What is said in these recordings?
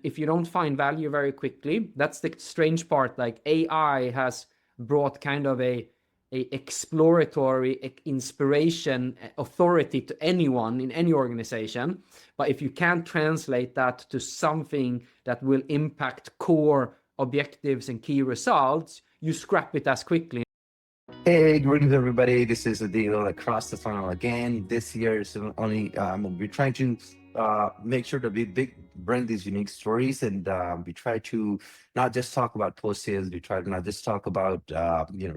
If you don't find value very quickly, that's the strange part. Like AI has brought kind of a exploratory inspiration authority to anyone in any organization. But if you can't translate that to something that will impact core objectives and key results, you scrap it as quickly. Hey, greetings everybody. This is Adil across the funnel again. This year is only we're trying to make sure that we bring these unique stories, and we try to not just talk about post sales. We try to not just talk about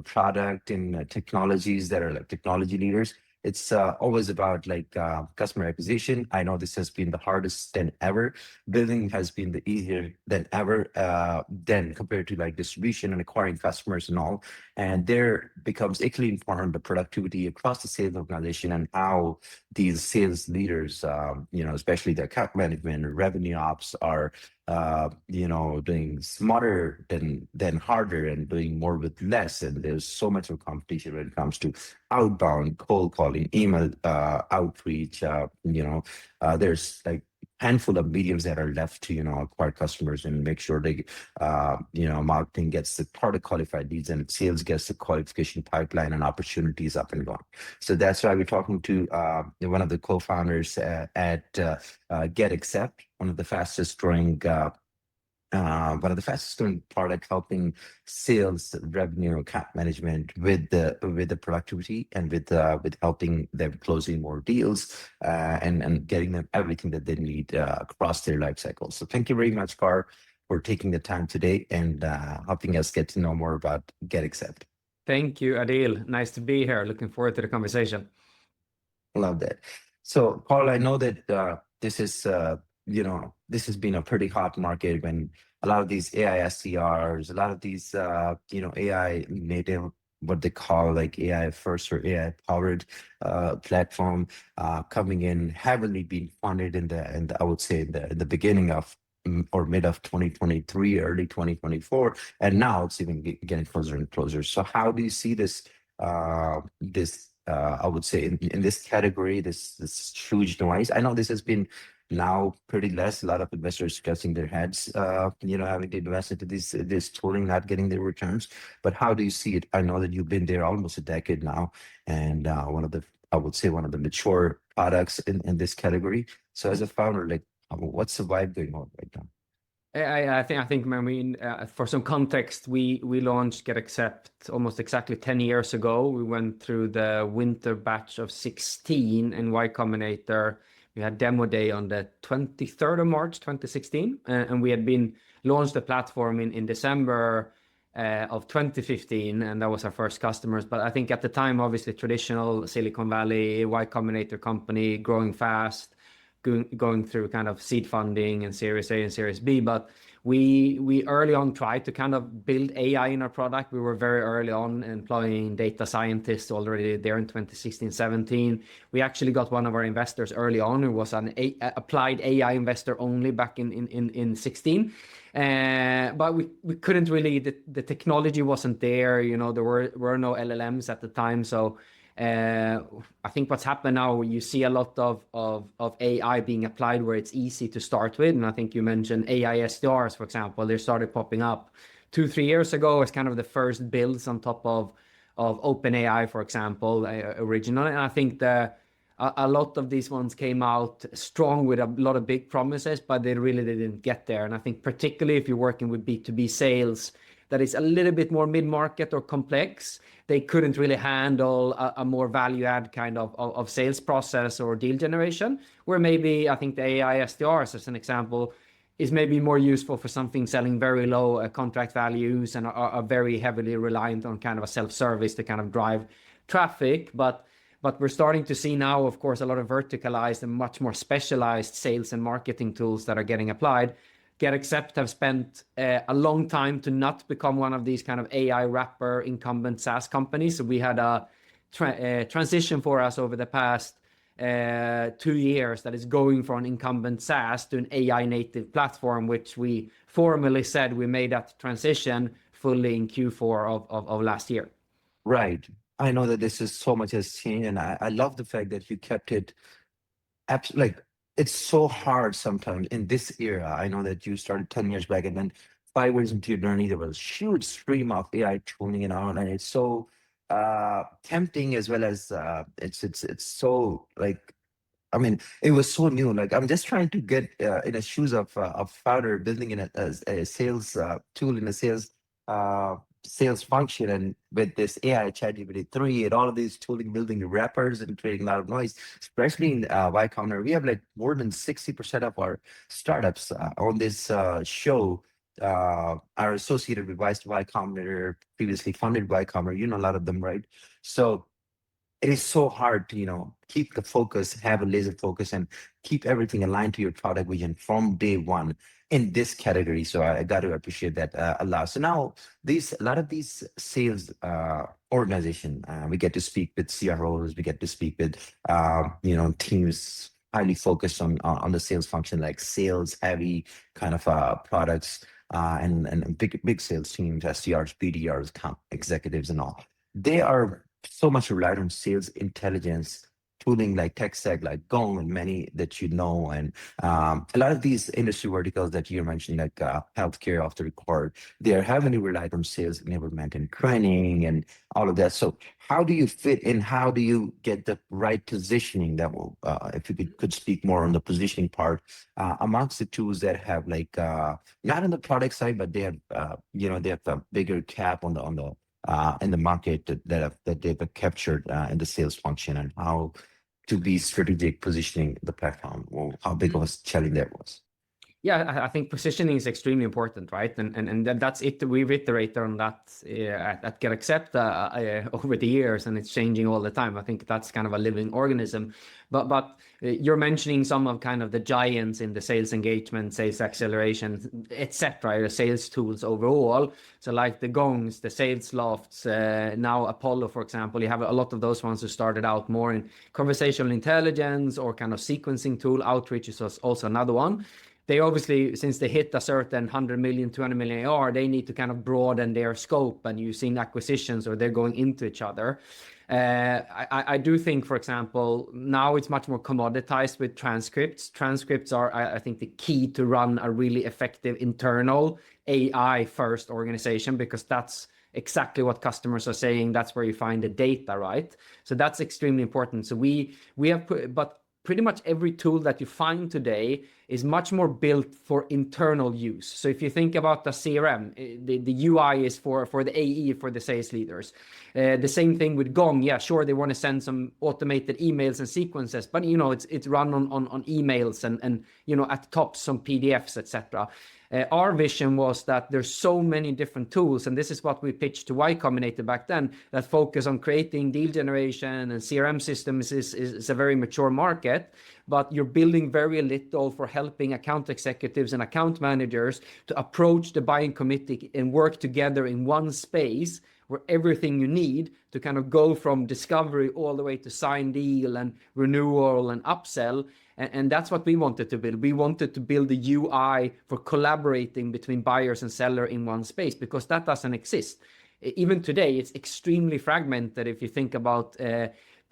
product and technologies that are like technology leaders. It's always about like customer acquisition. I know this has been the hardest than ever. Building has been the easier than ever then compared to like distribution and acquiring customers and all. And there becomes equally important the productivity across the sales organization and how these sales leaders, especially the account management or revenue ops are doing smarter than harder and doing more with less. And there's so much of competition when it comes to outbound cold calling, email outreach. There's like handful of mediums that are left to acquire customers and make sure they marketing gets the product qualified leads and sales gets the qualification pipeline and opportunities up and going. So that's why we're talking to one of the co-founders at GetAccept, one of the fastest growing product, helping sales, revenue, account management with the productivity and with helping them closing more deals and getting them everything that they need across their life cycle. So thank you very much, Car, for taking the time today and helping us get to know more about GetAccept. Thank you, Adil. Nice to be here. Looking forward to the conversation. Love that. So, Carl, I know that this is this has been a pretty hot market when a lot of these AI SDRs, a lot of these AI native, what they call like AI first or AI powered platform coming in, heavily being funded in the I would say in the beginning of or mid of 2023, early 2024, and now it's even getting closer and closer. So how do you see this I would say in this category, this huge noise? I know this has been now pretty less. A lot of investors scratching their heads, having to invest into this tooling, not getting their returns. But how do you see it? I know that you've been there almost a decade now, and one of the mature products in this category. So as a founder, like, what's the vibe going on right now? I think, for some context, we launched GetAccept almost exactly 10 years ago. We went through the winter batch of 16 in Y Combinator. We had demo day on the 23rd of March, 2016. And we had been launched the platform in December of 2015. And that was our first customers. But I think at the time, obviously, traditional Silicon Valley, Y Combinator company, growing fast, going through kind of seed funding and Series A and Series B. But we early on tried to kind of build AI in our product. We were very early on employing data scientists already there in 2016, 17. We actually got one of our investors early on who was an applied AI investor only back in 16. But we couldn't really, the technology wasn't there. There were no LLMs at the time. So I think what's happened now, you see a lot of AI being applied where it's easy to start with. And I think you mentioned AI SDRs, for example. They started popping up 2-3 years ago as kind of the first builds on top of OpenAI, for example, originally. And I think a lot of these ones came out strong with a lot of big promises, but they really didn't get there. And I think particularly if you're working with B2B sales, that is a little bit more mid-market or complex, they couldn't really handle a more value-add kind of sales process or deal generation, where maybe I think the AI SDRs, as an example, is maybe more useful for something selling very low contract values and are very heavily reliant on kind of a self-service to kind of drive traffic. But we're starting to see now, of course, a lot of verticalized and much more specialized sales and marketing tools that are getting applied. GetAccept have spent a long time to not become one of these kind of AI wrapper incumbent SaaS companies. So we had a transition for us over the past 2 years that is going from an incumbent SaaS to an AI native platform, which we formally said we made that transition fully in Q4 of last year. Right. I know that this is so much has changed, and I love the fact that you kept it like it's so hard sometimes in this era. I know that you started 10 years back, and then 5 years into your journey, there was a huge stream of AI tooling and on, and it's so tempting as well as it's so like I mean, it was so new. Like I'm just trying to get in the shoes of founder building in a sales tool in a uh, sales function, and with this AI ChatGPT 3 and all of these tooling building wrappers and creating a lot of noise, especially in Y Combinator. We have like more than 60% of our startups on this show are associated with Y Combinator, previously funded by Y Combinator. You know a lot of them, right? So it is so hard to keep the focus, have a laser focus, and keep everything aligned to your product vision from day one in this category. So I got to appreciate that a lot. So now a lot of these sales organization, we get to speak with CROs, we get to speak with teams highly focused on the sales function, like sales heavy kind of products, and big sales teams, SDRs, BDRs, account executives, and all. They are so much relied on sales intelligence tooling like tech stack like Gong and many that you know, and a lot of these industry verticals that you're mentioning like healthcare off the record, they are heavily relied on sales enablement and training and all of that. So how do you fit in? How do you get the right positioning that will if you could speak more on the positioning part amongst the tools that have like not on the product side, but they have they have a bigger cap on the in the market that they've captured in the sales function, and how to be strategic positioning the platform, or how big of a challenge that was. Yeah, I think positioning is extremely important, right? And that's it. We reiterate on that at GetAccept over the years, and it's changing all the time. I think that's kind of a living organism. But you're mentioning some of kind of the giants in the sales engagement, sales acceleration, etc., the sales tools overall. So like the Gongs, the Sales Lofts, now Apollo, for example, you have a lot of those ones who started out more in conversational intelligence or kind of sequencing tool. Outreach is also another one. They obviously, since they hit a certain 100 million, 200 million AR, they need to kind of broaden their scope, and using acquisitions, or they're going into each other. I do think, for example, now it's much more commoditized with transcripts. Transcripts are, I think, the key to run a really effective internal AI first organization, because that's exactly what customers are saying. That's where you find the data, right? So that's extremely important. So we have put, but pretty much every tool that you find today is much more built for internal use. So if you think about the CRM, the UI is for the AE, for the sales leaders. The same thing with Gong. Yeah, sure, they want to send some automated emails and sequences, but it's run on emails and at the top some PDFs, etc. Our vision was that there's so many different tools, and this is what we pitched to Y Combinator back then, that focus on creating deal generation and CRM systems is a very mature market, but you're building very little for helping account executives and account managers to approach the buying committee and work together in one space where everything you need to kind of go from discovery all the way to sign deal and renewal and upsell. And that's what we wanted to build. We wanted to build a UI for collaborating between buyers and seller in one space, because that doesn't exist. Even today, it's extremely fragmented. If you think about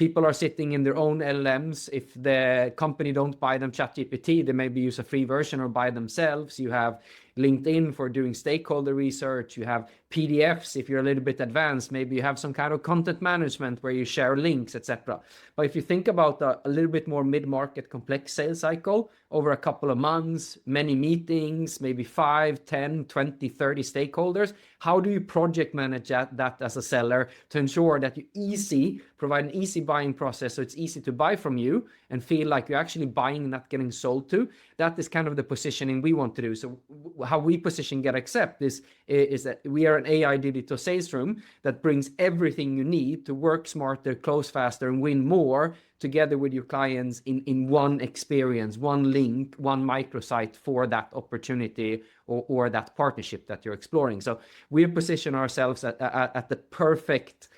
people are sitting in their own LLMs. If the company don't buy them ChatGPT, they maybe use a free version or buy themselves. You have LinkedIn for doing stakeholder research. You have PDFs. If you're a little bit advanced, maybe you have some kind of content management where you share links, etc. But if you think about a little bit more mid-market complex sales cycle over a couple of months, many meetings, maybe 5, 10, 20, 30 stakeholders, how do you project manage that as a seller to ensure that you provide an easy buying process, so it's easy to buy from you and feel like you're actually buying and not getting sold to? That is kind of the positioning we want to do. So how we position GetAccept is that we are an AI digital sales room that brings everything you need to work smarter, close faster, and win more together with your clients in one experience, one link, one microsite for that opportunity or that partnership that you're exploring. So we position ourselves at the perfect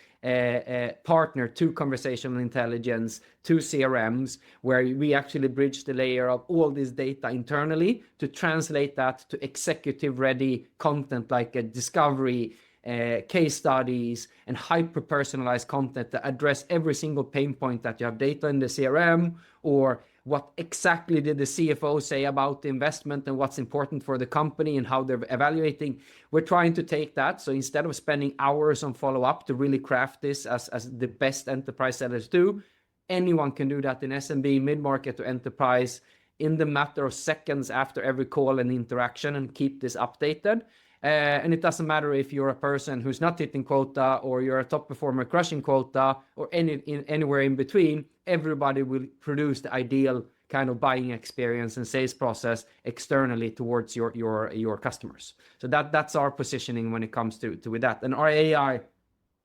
partner to conversational intelligence, to CRMs, where we actually bridge the layer of all this data internally to translate that to executive ready content like a discovery, case studies, and hyper personalized content that address every single pain point that you have data in the CRM or what exactly did the CFO say about the investment and what's important for the company and how they're evaluating. We're trying to take that. So instead of spending hours on follow-up to really craft this as the best enterprise sellers do, anyone can do that in SMB, mid-market to enterprise in the matter of seconds after every call and interaction, and keep this updated. And it doesn't matter if you're a person who's not hitting quota, or you're a top performer crushing quota, or anywhere in between. Everybody will produce the ideal kind of buying experience and sales process externally towards your customers. So that's our positioning when it comes to with that. And our AI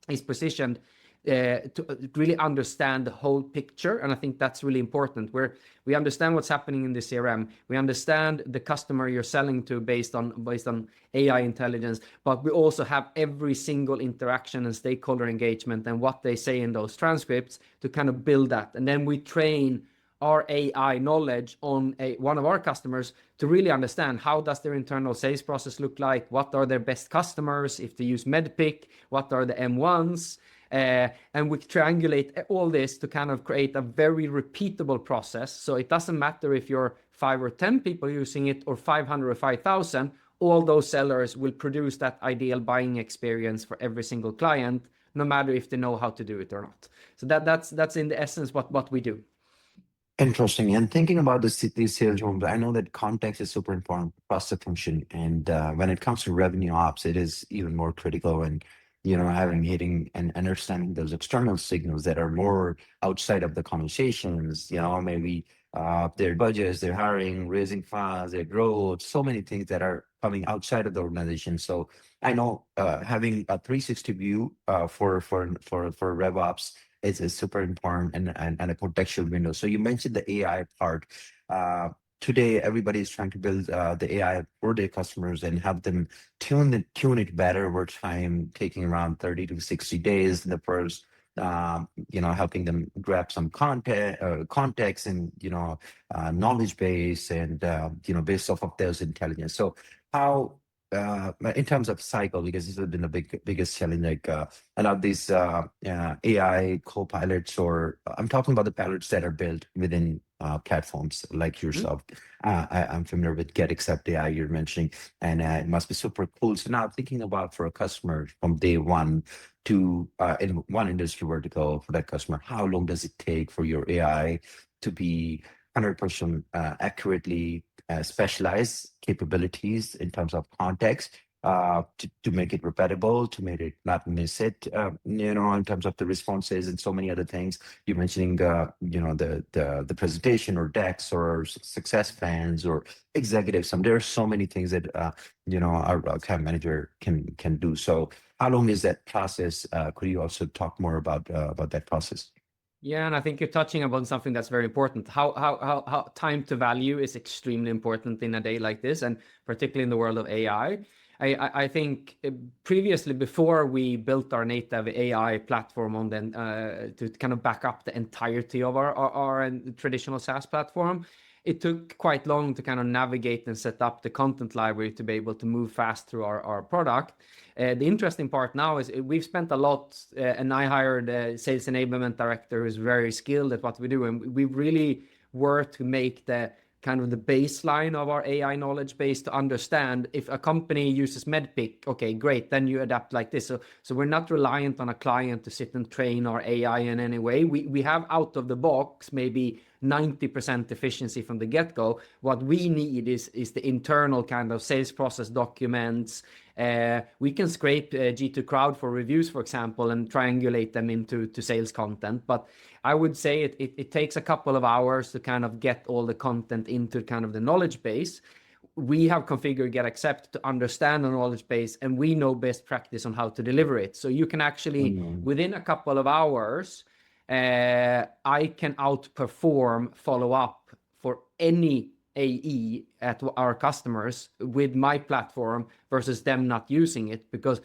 is positioned to really understand the whole picture, and I think that's really important. Where we understand what's happening in the CRM, we understand the customer you're selling to based on AI intelligence, but we also have every single interaction and stakeholder engagement and what they say in those transcripts to kind of build that, and then we train our AI knowledge on one of our customers to really understand how does their internal sales process look like, what are their best customers, if they use Medpick, what are the M1s, and we triangulate all this to kind of create a very repeatable process. So it doesn't matter if you're 5 or 10 people using it, or 500 or 5,000, all those sellers will produce that ideal buying experience for every single client, no matter if they know how to do it or not. So that's in the essence what we do. Interesting. And thinking about these sales rooms, I know that context is super important across the function. And when it comes to revenue ops, it is even more critical. And hitting and understanding those external signals that are more outside of the conversations. Maybe their budgets, their hiring, raising funds, their growth, so many things that are coming outside of the organization. So I know having a 360 view for RevOps is super important, and a contextual window. So you mentioned the AI part. Today, everybody is trying to build the AI for their customers and have them tune it better over time, taking around 30 to 60 days in the first, helping them grab some context and, knowledge base and, based off of those intelligence. So how, in terms of cycle, because this has been the biggest challenge, like a lot of these AI co-pilots, or I'm talking about the pilots that are built within platforms like yourself. I'm familiar with GetAccept AI you're mentioning, and it must be super cool. So now thinking about for a customer from day one to in one industry vertical for that customer, how long does it take for your AI to be 100% accurately specialized capabilities in terms of context, to make it repeatable, to make it not miss it, in terms of the responses and so many other things. You're mentioning, the presentation or decks or success plans or executives. There are so many things that, our account manager can do. So how long is that process? Could you also talk more about that process? Yeah, and I think you're touching upon something that's very important. How time to value is extremely important in a day like this, and particularly in the world of AI. I think previously, before we built our native AI platform on to kind of back up the entirety of our traditional SaaS platform, it took quite long to kind of navigate and set up the content library to be able to move fast through our product. The interesting part now is we've spent a lot, and I hired a sales enablement director who's very skilled at what we do, and we really worked to make the kind of the baseline of our AI knowledge base to understand if a company uses Medpick, okay, great, then you adapt like this. So we're not reliant on a client to sit and train our AI in any way. We have out of the box maybe 90% efficiency from the get-go. What we need is the internal kind of sales process documents. We can scrape G2 Crowd for reviews, for example, and triangulate them into sales content. But I would say it takes a couple of hours to kind of get all the content into kind of the knowledge base. We have configured GetAccept to understand the knowledge base, and we know best practice on how to deliver it. So you can actually, within a couple of hours, I can outperform follow-up for any AE at our customers with my platform versus them not using it, because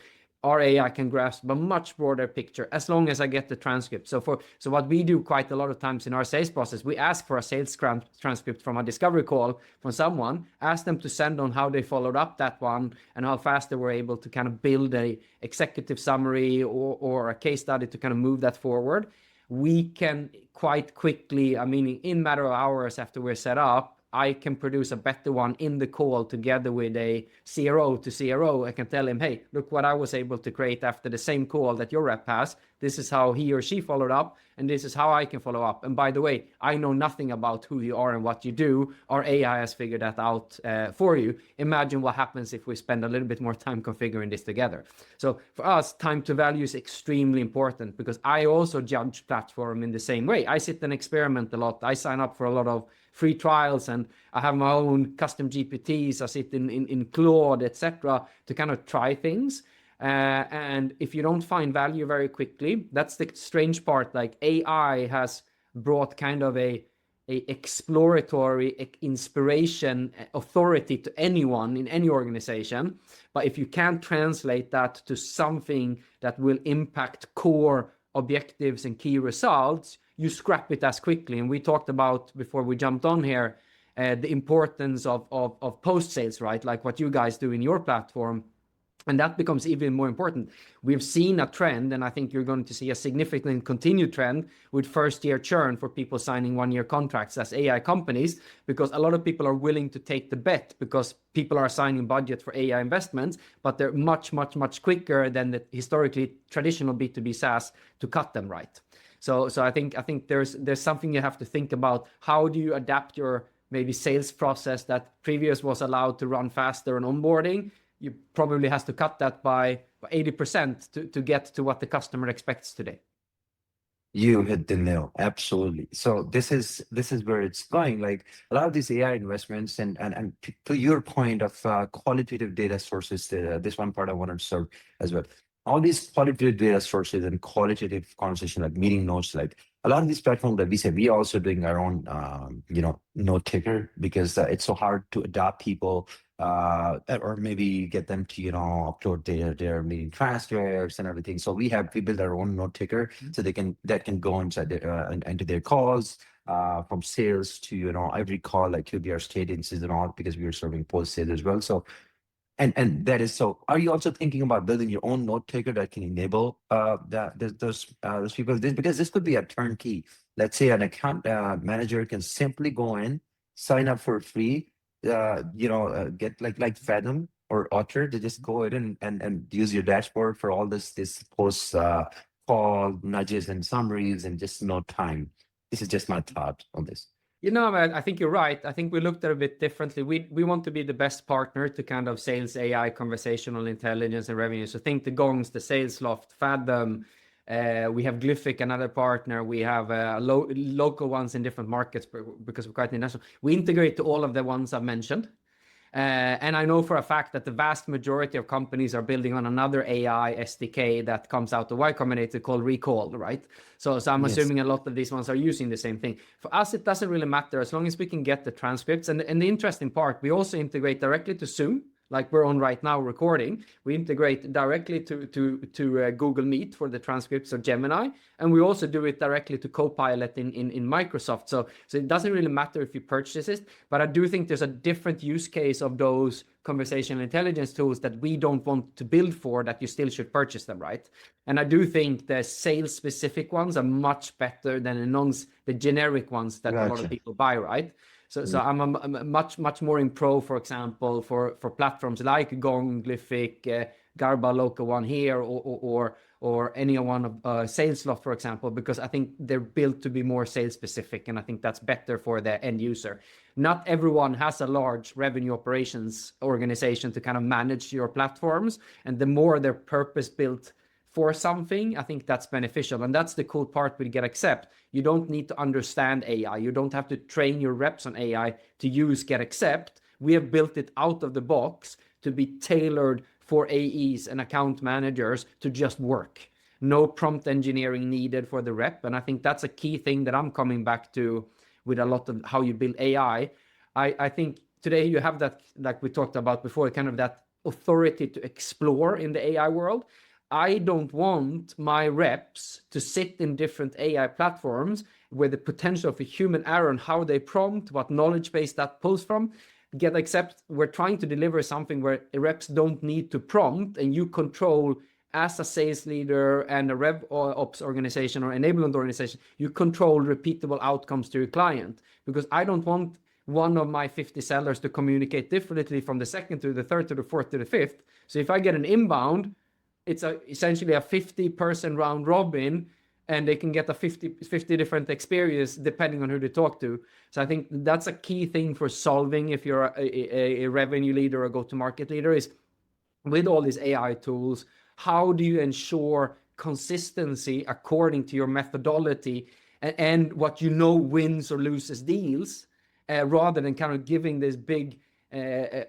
our AI can grasp a much broader picture as long as I get the transcript. So what we do quite a lot of times in our sales process, we ask for a sales transcript from a discovery call from someone, ask them to send on how they followed up that one and how fast they were able to kind of build a executive summary or a case study to kind of move that forward. we can quite quickly, I mean, in matter of hours after we're set up, I can produce a better one in the call together with a CRO to CRO. I can tell him, hey, look what I was able to create after the same call that your rep has. This is how he or she followed up, and this is how I can follow up. And by the way, I know nothing about who you are and what you do. Our AI has figured that out for you. Imagine what happens if we spend a little bit more time configuring this together. So for us, time to value is extremely important, because I also judge platform in the same way. I sit and experiment a lot. I sign up for a lot of free trials, and I have my own custom GPTs. I sit in Claude, etc., to kind of try things. And if you don't find value very quickly, that's the strange part. Like, AI has brought kind of a exploratory inspiration authority to anyone in any organization. But if you can't translate that to something that will impact core objectives and key results, you scrap it as quickly. And we talked about, before we jumped on here, the importance of post sales, right? Like what you guys do in your platform. And that becomes even more important. We've seen a trend, and I think you're going to see a significant continued trend with first-year churn for people signing one-year contracts as AI companies, because a lot of people are willing to take the bet because people are signing budget for AI investments, but they're much, much, much quicker than the historically traditional B2B SaaS to cut them right. So I think there's something you have to think about. How do you adapt your maybe sales process that previous was allowed to run faster on onboarding? You probably has to cut that by 80% to get to what the customer expects today. You hit the nail. Absolutely. So this is where it's going. Like a lot of these AI investments, and to your point of qualitative data sources, this one part I want to serve as well. All these qualitative data sources and qualitative conversation, like meeting notes, like a lot of these platforms that we say, we are also doing our own, note taker, because it's so hard to adopt people, or maybe get them to, upload their meeting transcripts and everything. So we build our own note taker, so that can go inside into their calls, from sales to, every call, like QBR cadence and all, because we are serving post sales as well. So and that is so. Are you also thinking about building your own note taker that can enable those people? Because this could be a turnkey. Let's say an account manager can simply go in, sign up for free, get like Fathom or Otter to just go in and use your dashboard for all this post call nudges and summaries, and just no time. This is just my thought on this. I think you're right. I think we looked at it a bit differently. We want to be the best partner to kind of sales AI, conversational intelligence, and revenue. So think the Gongs, the Salesloft, Fathom. We have Glyphic, another partner. We have local ones in different markets because we're quite international. We integrate to all of the ones I've mentioned. And I know for a fact that the vast majority of companies are building on another AI SDK that comes out of Y Combinator called Recall, right? So I'm assuming a lot of these ones are using the same thing. For us, it doesn't really matter as long as we can get the transcripts. And the interesting part, we also integrate directly to Zoom, like we're on right now recording. We integrate directly to Google Meet for the transcripts of Gemini, and we also do it directly to Copilot in Microsoft. So it doesn't really matter if you purchase it, but I do think there's a different use case of those conversational intelligence tools that we don't want to build for, that you still should purchase them, right? And I do think the sales specific ones are much better than the generic ones that a lot of people buy, right? So I'm much more in pro, for example, for platforms like Gong, Glyphic, Garba, local one here, or any one of Salesloft, for example, because I think they're built to be more sales specific, and I think that's better for the end user. Not everyone has a large revenue operations organization to kind of manage your platforms, and the more they're purpose built for something, I think that's beneficial. And that's the cool part with GetAccept. You don't need to understand AI. You don't have to train your reps on AI to use GetAccept. We have built it out of the box to be tailored for AEs and account managers to just work. No prompt engineering needed for the rep. And I think that's a key thing that I'm coming back to with a lot of how you build AI. I think today you have that, like we talked about before, kind of that authority to explore in the AI world. I don't want my reps to sit in different AI platforms where the potential for human error and how they prompt, what knowledge base that pulls from. GetAccept, we're trying to deliver something where reps don't need to prompt, and you control as a sales leader and a rev ops organization or enablement organization, you control repeatable outcomes to your client, because I don't want one of my 50 sellers to communicate differently from the second to the third to the fourth to the fifth. So if I get an inbound, it's essentially a 50-person round robin, and they can get a 50 different experience depending on who they talk to. So I think that's a key thing for solving if you're a revenue leader or go-to-market leader, is with all these AI tools, how do you ensure consistency according to your methodology and what you know wins or loses deals, rather than kind of giving this big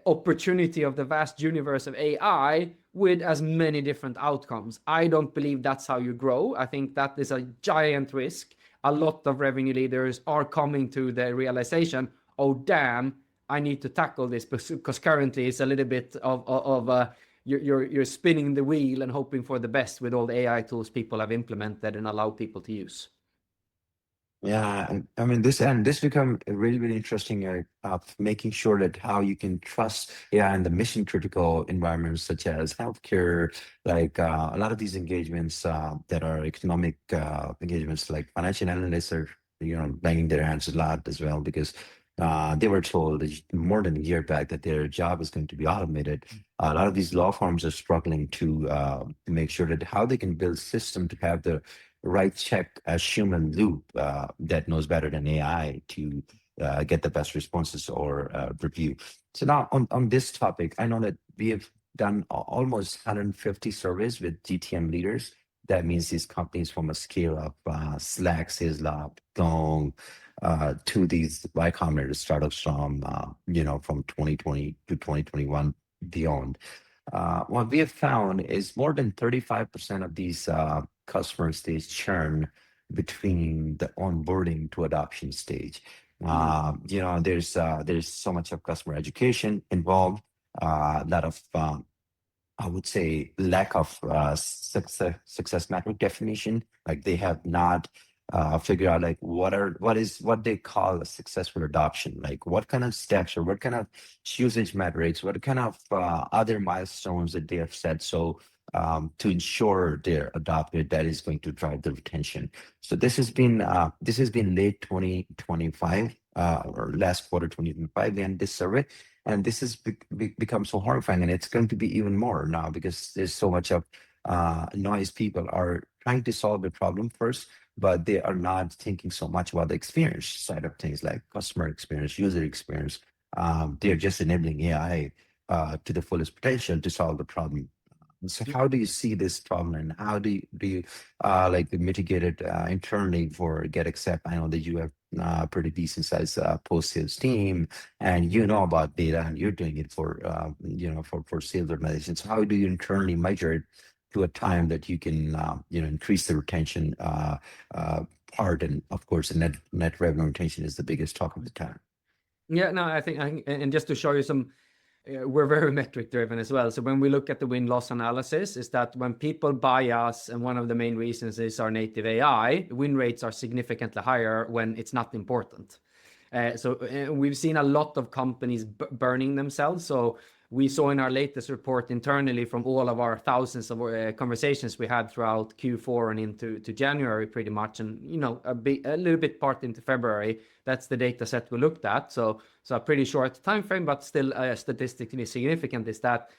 opportunity of the vast universe of AI with as many different outcomes. I don't believe that's how you grow. I think that is a giant risk. A lot of revenue leaders are coming to the realization, oh damn, I need to tackle this, because currently it's a little bit of you're spinning the wheel and hoping for the best with all the AI tools people have implemented and allow people to use. Yeah, and I mean this become really really interesting, making sure that how you can trust AI in the mission critical environments such as healthcare, like a lot of these engagements that are economic engagements, like financial analysts are banging their hands a lot as well, because they were told more than a year back that their job is going to be automated. A lot of these law firms are struggling to make sure that how they can build system to have the right check as human loop that knows better than AI to get the best responses or review. So now on this topic, I know that we have done almost 150 surveys with GTM leaders. That means these companies from a scale of Slack, Salesloft, Gong, to these Y Combinator startups from 2020 to 2021 beyond. What we have found is more than 35% of these customers, they churn between the onboarding to adoption stage. There's so much of customer education involved, a lot of I would say lack of success metric definition. Like they have not figured out like what they call a successful adoption. Like what kind of steps or what kind of usage metrics, what kind of other milestones that they have set. So to ensure they're adopted, that is going to drive the retention. So this has been late 2025 or last quarter 2025, and this survey. And this has become so horrifying, and it's going to be even more now because there's so much of noise. People are trying to solve the problem first, but they are not thinking so much about the experience side of things, like customer experience, user experience. They're just enabling AI to the fullest potential to solve the problem. So how do you see this problem, and how do you like mitigate it internally for GetAccept? I know that you have a pretty decent sized post-sales team, and you know about data, and you're doing it for for sales organizations. How do you internally measure it to a time that you can increase the retention part? And of course, the net revenue retention is the biggest talk of the time. Yeah, no, I think, and just to show you some, we're very metric driven as well. So when we look at the win-loss analysis, is that when people buy us, and one of the main reasons is our native AI, win rates are significantly higher when it's not important. So we've seen a lot of companies burning themselves. So we saw in our latest report internally from all of our thousands of conversations we had throughout Q4 and into January pretty much, and a little bit part into February. That's the data set we looked at. So a pretty short time frame, but still statistically significant, is that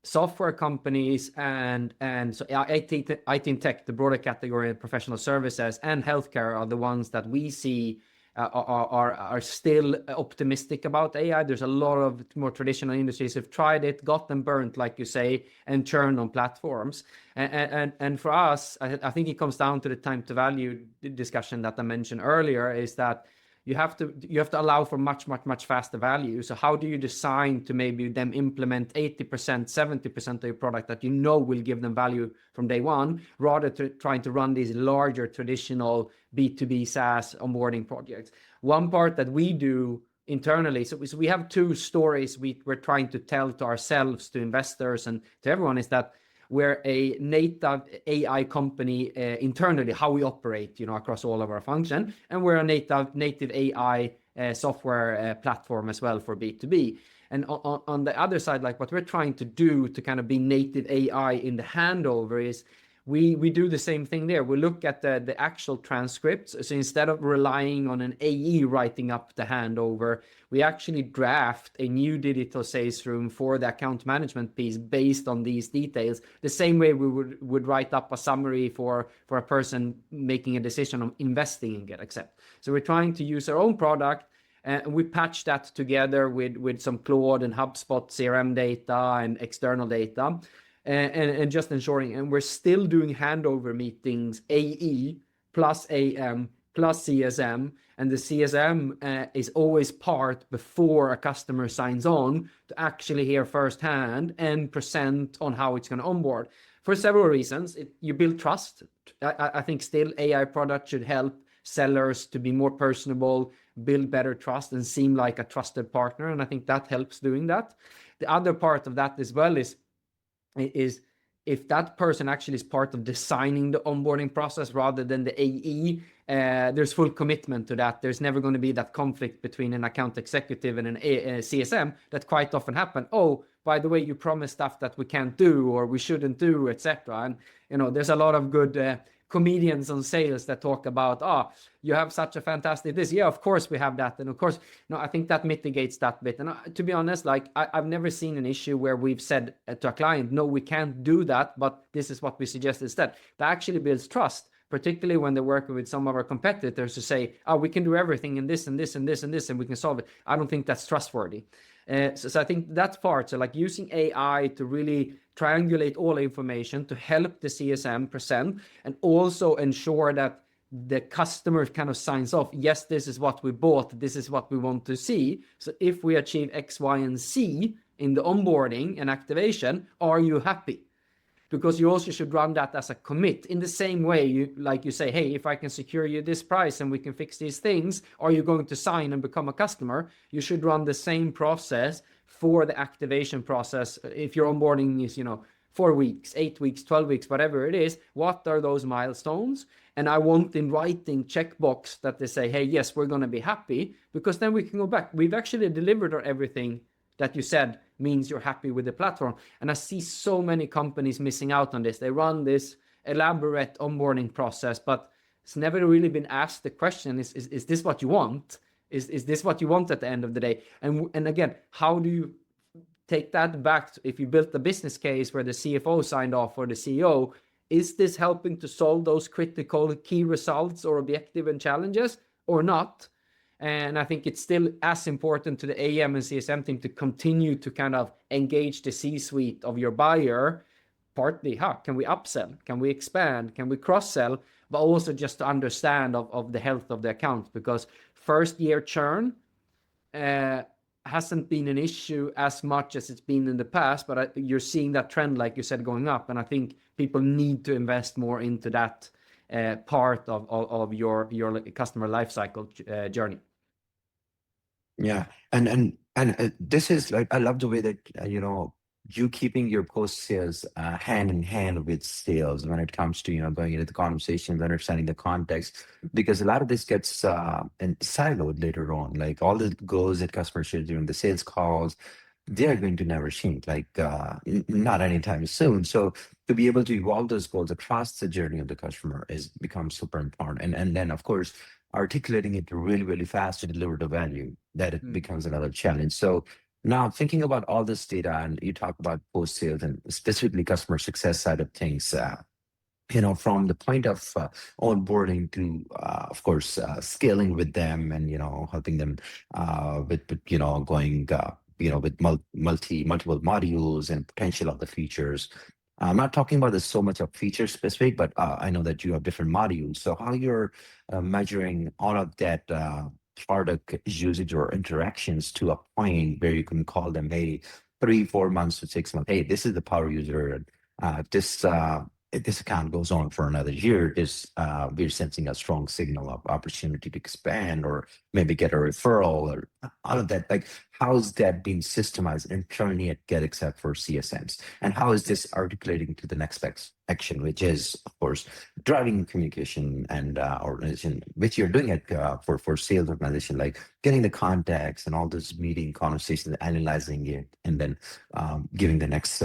software companies and so IT and tech, the broader category of professional services, and healthcare are the ones that we see are still optimistic about AI. There's a lot of more traditional industries who've tried it, got them burnt, like you say, and churn on platforms. And for us, I think it comes down to the time to value discussion that I mentioned earlier, is that you have to allow for much faster value. So how do you design to maybe them implement 80%, 70% of your product that will give them value from day one, rather to trying to run these larger traditional B2B SaaS onboarding projects? One part that we do internally, so we have two stories we're trying to tell to ourselves, to investors, and to everyone, is that we're a native AI company internally, how we operate, across all of our function, and we're a native AI software platform as well for B2B. And on the other side, like what we're trying to do to kind of be native AI in the handover is we do the same thing there. We look at the actual transcripts. So instead of relying on an AE writing up the handover, we actually draft a new digital sales room for the account management piece based on these details, the same way we would write up a summary for a person making a decision on investing in GetAccept. So we're trying to use our own product, and we patch that together with some Claude and HubSpot CRM data and external data, and just ensuring, and we're still doing handover meetings, AE plus AM plus CSM, and the CSM is always part before a customer signs on to actually hear firsthand and present on how it's going to onboard. For several reasons, you build trust. I think still AI product should help sellers to be more personable, build better trust, and seem like a trusted partner. And I think that helps doing that. The other part of that as well is if that person actually is part of designing the onboarding process rather than the AE, there's full commitment to that. There's never going to be that conflict between an account executive and a CSM that quite often happen. Oh, by the way, you promised stuff that we can't do or we shouldn't do, etc. And there's a lot of good comedians on sales that talk about, you have such a fantastic this. Yeah, of course we have that. And of course, I think that mitigates that bit. And to be honest, like I've never seen an issue where we've said to a client, no, we can't do that, but this is what we suggest instead. That actually builds trust, particularly when they're working with some of our competitors to say, we can do everything in this and this and this and this, and we can solve it. I don't think that's trustworthy. So I think that part, so like using AI to really triangulate all information to help the CSM present and also ensure that the customer kind of signs off, yes, this is what we bought, this is what we want to see. So if we achieve X, Y, and Z in the onboarding and activation, are you happy? Because you also should run that as a commit in the same way you say, hey, if I can secure you this price and we can fix these things, are you going to sign and become a customer? You should run the same process for the activation process. If your onboarding is 4 weeks, 8 weeks, 12 weeks, whatever it is, what are those milestones? And I want in writing checkbox that they say, hey, yes, we're going to be happy, because then we can go back. We've actually delivered on everything that you said means you're happy with the platform. And I see so many companies missing out on this. They run this elaborate onboarding process, but it's never really been asked the question, is this what you want? Is this what you want at the end of the day? And again, how do you take that back if you built the business case where the CFO signed off or the CEO? Is this helping to solve those critical key results or objective and challenges or not? And I think it's still as important to the AM and CSM team to continue to kind of engage the C-suite of your buyer, partly, can we upsell? Can we expand? Can we cross-sell? But also just to understand of the health of the account, because first year churn hasn't been an issue as much as it's been in the past, but you're seeing that trend, like you said, going up. And I think people need to invest more into that part of your customer lifecycle journey. Yeah, and this is like, I love the way that you keeping your post sales hand in hand with sales when it comes to going into the conversations, understanding the context, because a lot of this gets siloed later on. Like all the goals that customers share during the sales calls, they are going to never change, like not anytime soon. So to be able to evolve those goals across the journey of the customer becomes super important. And then of course, articulating it really, really fast to deliver the value, that it becomes another challenge. So now thinking about all this data, and you talk about post sales and specifically customer success side of things, from the point of onboarding to, of course, scaling with them and, helping them with going, with multiple modules and potential of the features. I'm not talking about this so much of feature specific, but I know that you have different modules. So how you're measuring all of that product usage or interactions to a point where you can call them, hey, 3-4 months to 6 months, hey, this is the power user. This if this account goes on for another year, we're sensing a strong signal of opportunity to expand or maybe get a referral or all of that. Like, how is that being systemized internally at GetAccept for CSMs? And how is this articulating to the next action, which is, of course, driving communication and organization, which you're doing it for sales organization, like getting the contacts and all those meeting conversations, analyzing it, and then giving the next,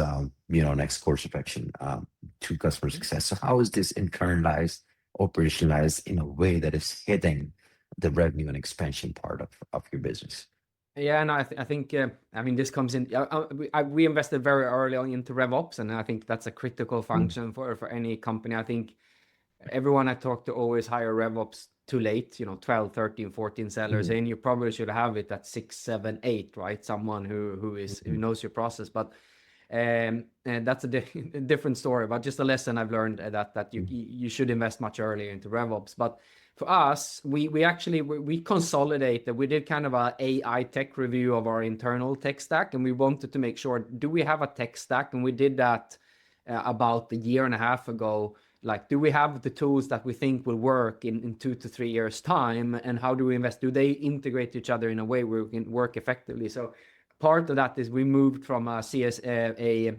next course of action to customer success. So how is this internalized, operationalized in a way that is hitting the revenue and expansion part of your business? Yeah, and I think I mean, this comes in. We invested very early on into RevOps, and I think that's a critical function for any company. I think everyone I talk to always hire RevOps too late, 12, 13, 14 sellers in. You probably should have it at 6, 7, 8, right? Someone who knows your process. But and that's a different story. But just a lesson I've learned that you should invest much earlier into RevOps. But for us, we actually consolidated. We did kind of a AI tech review of our internal tech stack, and we wanted to make sure, do we have a tech stack? And we did that about a year and a half ago. Like, do we have the tools that we think will work in 2 to 3 years time? And how do we invest? Do they integrate each other in a way where we can work effectively? So part of that is we moved from a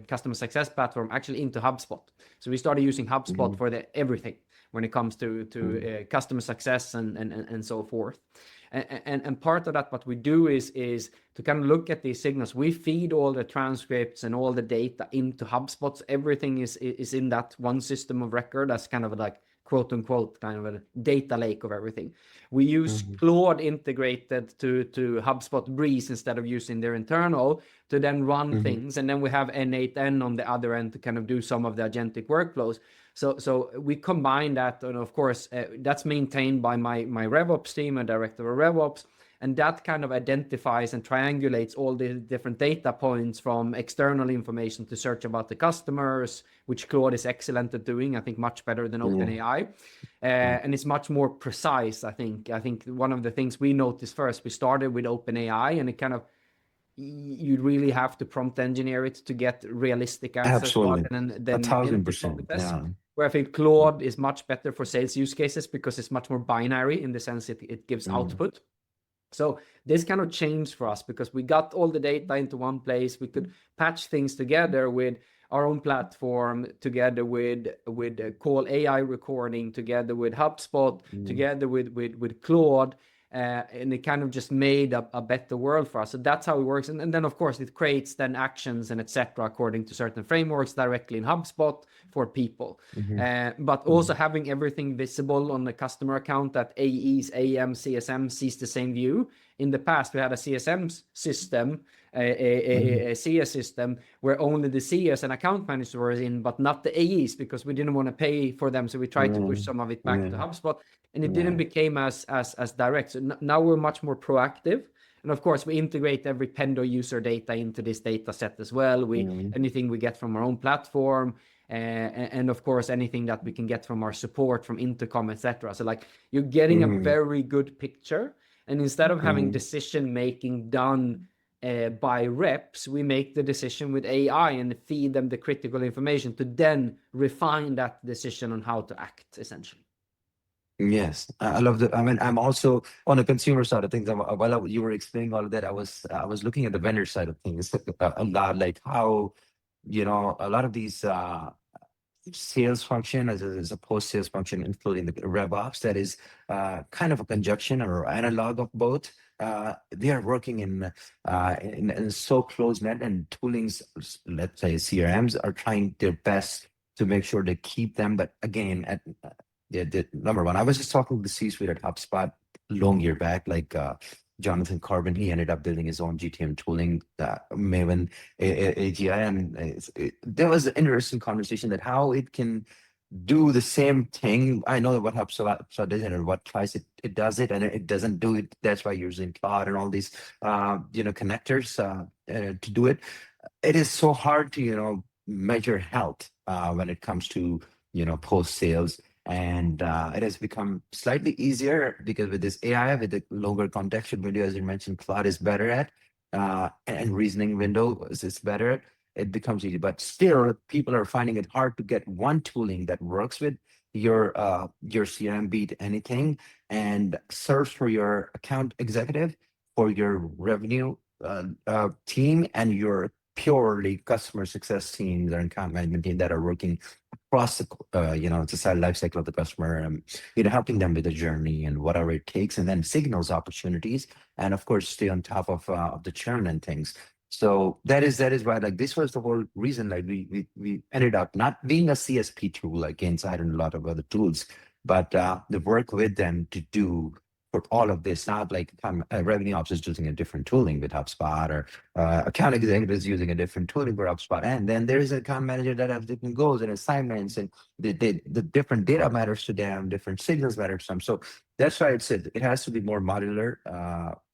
customer success platform actually into HubSpot. So we started using HubSpot for everything when it comes to customer success and so forth. And part of that, what we do is to kind of look at these signals. We feed all the transcripts and all the data into HubSpot. Everything is in that one system of record. That's kind of like, quote unquote, kind of a data lake of everything. We use Claude integrated to HubSpot Breeze instead of using their internal to then run things. And then we have N8N on the other end to kind of do some of the agentic workflows. So we combine that, and of course, that's maintained by my RevOps team, a director of RevOps, and that kind of identifies and triangulates all the different data points from external information to search about the customers, which Claude is excellent at doing, I think much better than OpenAI. And it's much more precise, I think. I think one of the things we noticed first, we started with OpenAI, and it kind of, you really have to prompt engineer it to get realistic answers. Absolutely. Then 1,000%. Yeah. Where I think Claude is much better for sales use cases because it's much more binary in the sense it gives output. So this kind of changed for us because we got all the data into one place. We could patch things together with our own platform, together with Call AI recording, together with HubSpot, together with Claude. And it kind of just made a better world for us. So that's how it works. And then, of course, it creates then actions and etc. according to certain frameworks directly in HubSpot for people. But also having everything visible on the customer account that AEs, AM, CSM sees the same view. In the past, we had a CSM system, a CS system where only the CS and account managers were in, but not the AEs because we didn't want to pay for them. So we tried to push some of it back to HubSpot. And it didn't become as direct. So now we're much more proactive. And of course, we integrate every Pendo user data into this data set as well. Anything we get from our own platform, and of course, anything that we can get from our support, from Intercom, etc. So like, you're getting a very good picture. And instead of having decision making done by reps, we make the decision with AI and feed them the critical information to then refine that decision on how to act, essentially. Yes, I love that. I mean, I'm also on the consumer side of things. While you were explaining all of that, I was looking at the vendor side of things a lot, like how, a lot of these sales function as a post-sales function, including the RevOps, that is kind of a conjunction or analog of both. They are working in so close net, and toolings, let's say CRMs, are trying their best to make sure they keep them. But again, at the number one, I was just talking to the C-suite at HubSpot long year back, like Jonathan Carbon. He ended up building his own GTM tooling, Maven AGI, and there was an interesting conversation that how it can do the same thing. I know what HubSpot does and what tries it does it, and it doesn't do it. That's why you're using Cloud and all these connectors to do it. It is so hard to measure health when it comes to post sales. And it has become slightly easier because with this AI, with the longer contextual video, as you mentioned, Cloud is better at, and reasoning window is better at. it becomes easy. But still, people are finding it hard to get one tooling that works with your CRM, beat anything, and serves for your account executive, for your revenue team, and your purely customer success teams or account management team that are working across the the side life cycle of the customer, helping them with the journey and whatever it takes, and then signals opportunities, and of course stay on top of the churn and things. So that is why, like, this was the whole reason, like, we ended up not being a CSP tool like inside and a lot of other tools, but the work with them to do for all of this, not like revenue ops is using a different tooling with HubSpot, or account executive is using a different tooling for HubSpot. And then there is an account manager that has different goals and assignments, and the different data matters to them, different signals matter to them. So that's why it has to be more modular.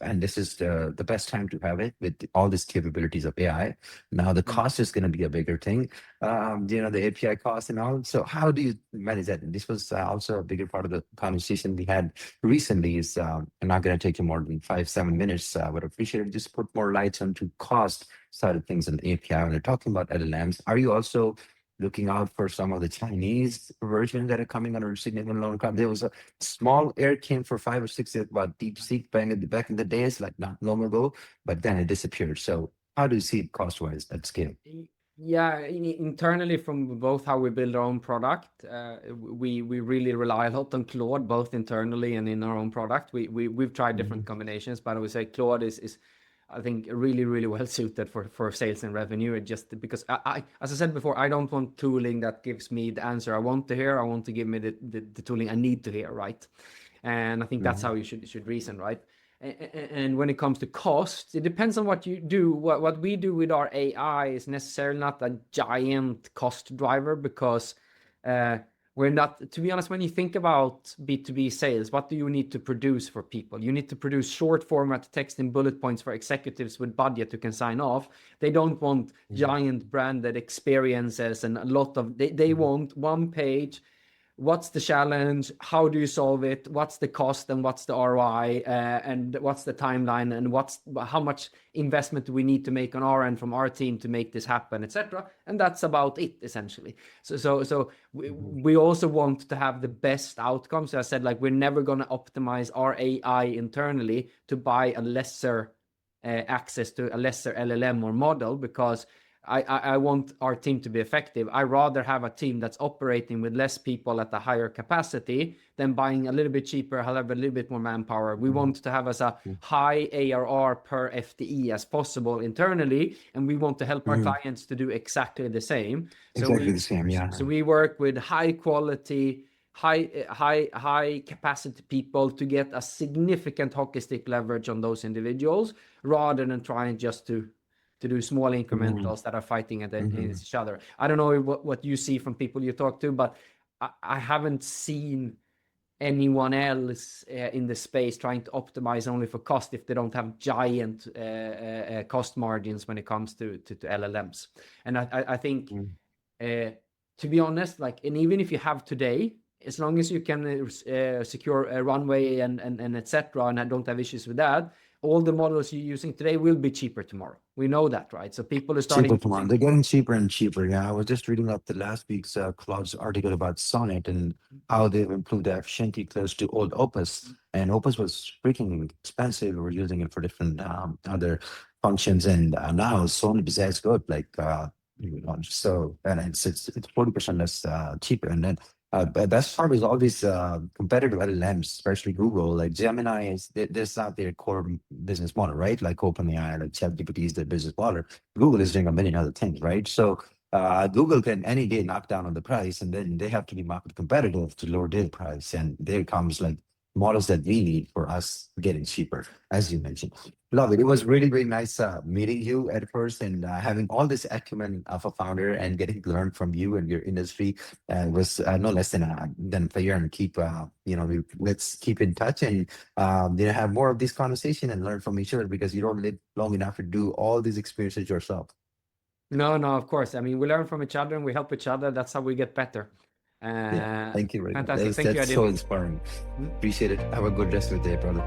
And this is the best time to have it with all these capabilities of AI. Now the cost is going to be a bigger thing, the API cost and all. So how do you manage that? And this was also a bigger part of the conversation we had recently. Is I'm not going to take you more than 5-7 minutes. Would appreciate it. Just put more lights onto cost side of things in the API. When they're talking about LLMs, are you also looking out for some of the Chinese versions that are coming under significant loan? There was a small air came for 5 or 6 years about DeepSeek back in the days, like not long ago, but then it disappeared. So how do you see it cost-wise at scale? Yeah, internally, from both how we build our own product, we really rely a lot on Claude, both internally and in our own product. We've tried different combinations, but I would say Claude is I think really, really well suited for sales and revenue. It just because as I said before, I don't want tooling that gives me the answer I want to hear. I want to give me the tooling I need to hear, right? And I think that's how you should reason, right? And when it comes to cost, it depends on what you do. What we do with our AI is necessarily not a giant cost driver, because we're not, to be honest, when you think about B2B sales, what do you need to produce for people? You need to produce short format text and bullet points for executives with budget who can sign off. They don't want giant branded experiences and a lot of, they want one page. What's the challenge? How do you solve it? What's the cost and what's the ROI, and what's the timeline, and how much investment do we need to make on our end from our team to make this happen, etc. And that's about it, essentially. So we also want to have the best outcomes. So I said, like, we're never going to optimize our AI internally to buy a lesser access to a lesser LLM or model, because I want our team to be effective. I rather have a team that's operating with less people at a higher capacity than buying a little bit cheaper, however, a little bit more manpower. We want to have as a high ARR per FTE as possible internally, and we want to help our clients to do exactly the same. So we work with high quality, high capacity people to get a significant hockey stick leverage on those individuals, rather than trying just to do small incrementals that are fighting against each other. I don't know what you see from people you talk to, but I haven't seen anyone else in the space trying to optimize only for cost if they don't have giant cost margins when it comes to LLMs. And I think, to be honest, like, and even if you have today, as long as you can secure a runway and etc., and I don't have issues with that, all the models you're using today will be cheaper tomorrow. We know that, right? So people are starting cheaper tomorrow. They're getting cheaper and cheaper. Yeah, I was just reading up the last week's Claude's article about Sonnet and how they've improved the efficiency close to old Opus. And Opus was freaking expensive. We're using it for different other functions, and now Sonnet is as good. Like, so, and it's 40% less cheaper. And then best part is all these competitive LLMs, especially Google, like Gemini that's not their core business model, right? Like OpenAI, like ChatGPT is their business model. Google is doing a million other things, right? So Google can any day knock down on the price, and then they have to be market competitive to lower their price. And there comes like models that we need for us getting cheaper, as you mentioned. Love it. It was really, really nice meeting you at first, and having all this acumen of a founder and getting to learn from you and your industry was no less than fair. And keep, let's keep in touch and have more of this conversation and learn from each other, because you don't live long enough to do all these experiences yourself. No, of course. I mean, we learn from each other and we help each other. That's how we get better. Thank you. Fantastic. Thank you, that's Adil. so inspiring. Appreciate it. Have a good rest of the day, brother.